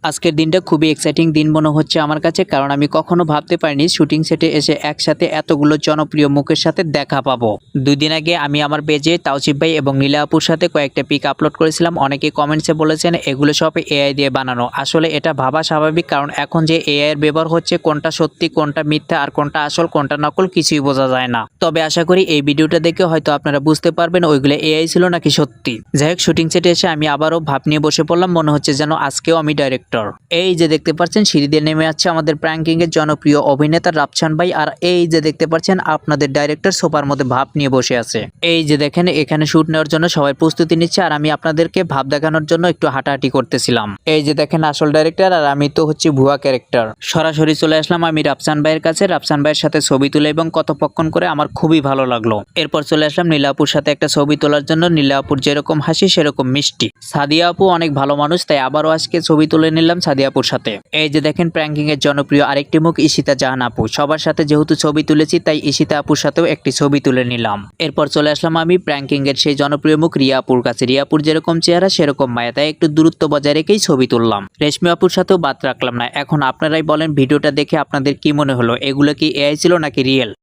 আজকের দিনটা খুবই এক্সাইটিং দিন মনে হচ্ছে আমার কাছে, কারণ আমি কখনো ভাবতে পারিনি শুটিং সেটে এসে একসাথে এতগুলো জনপ্রিয় মুখের সাথে দেখা পাবো। 2 দিন আগে আমি আমার পেজে তাওসিফ ভাই এবং নীলা আপুর সাথে কয়েকটা পিক আপলোড করেছিলাম। অনেকে কমেন্টসে বলেছেন এগুলো সব এআই দিয়ে বানানো। আসলে এটা ভাবা স্বাভাবিক, কারণ এখন যে এআই এর ব্যবহার হচ্ছে, কোনটা সত্যি কোনটা মিথ্যা আর কোনটা আসল কোনটা নকল কিছুই বোঝা যায় না। তবে আশা করি এই ভিডিওটা দেখে হয়তো আপনারা বুঝতে পারবেন ওইগুলো এআই ছিল নাকি সত্যি। যাই হোক, শুটিং সেটে এসে আমি আবারও ভাব নিয়ে বসে পড়লাম, মনে হচ্ছে যেন আজকেও আমি ডাইরেক্টর। এই যে দেখতে পাচ্ছেন সিঁড়ি দিয়ে নেমে আসছে আমাদের প্র্যাঙ্কিং এর জনপ্রিয় অভিনেতা রাফসান ভাই, আর এই যে দেখতে পাচ্ছেন আপনাদের ডাইরেক্টর সোফার মধ্যে ভাব নিয়ে বসে আছে। এই যে দেখেন এখানে শুট নেওয়ার জন্য সবাই প্রস্তুতি নিচ্ছে, আর আমি আপনাদেরকে ভাব দেখানোর জন্য একটু হাঁটাহাঁটি করতেছিলাম। এই যে দেখেন আসল ডাইরেক্টর, আর আমি তো হচ্ছে ভুয়া ক্যারেক্টার। সরাসরি চলে আসলাম আমি রাফসান ভাইয়ের কাছে। রাফসান ভাইয়ের সাথে ছবি তুলে এবং কথোপকথন করে আমার খুবই ভালো লাগলো। এরপর চলে আসলাম নীলা আপুর সাথে একটা ছবি তোলার জন্য। নীলা আপুর যেরকম হাসি সেরকম মিষ্টি। সাদিয়া আপু অনেক ভালো মানুষ, তাই আবারও আজকে ছবি তুলে নিলাম সাদিয়া আপুর সাথে। এই যে দেখেন প্র্যাঙ্কিং এর জনপ্রিয় আরেকটি মুখ ঈশিতা জাহান আপু। সবার সাথে যেহেতু ছবি তুলেছি তাই ঈশিতা আপুর সাথেও একটি ছবি তুলে নিলাম। এরপর চলে আসলাম আমি প্র্যাঙ্কিং এর সেই জনপ্রিয় মুখ রিয়া আপুর কাছে। রিয়া আপুর যেরকম চেহারা সেরকম মায়া, তাই একটু দূরত্ব বজায় রেখেই ছবি তুললাম। রেশমি আপুর সাথেও বাদ রাখলাম না। এখন আপনারাই বলেন ভিডিওটা দেখে আপনাদের কি মনে হলো, এগুলো কি এআই ছিল নাকি রিয়েল?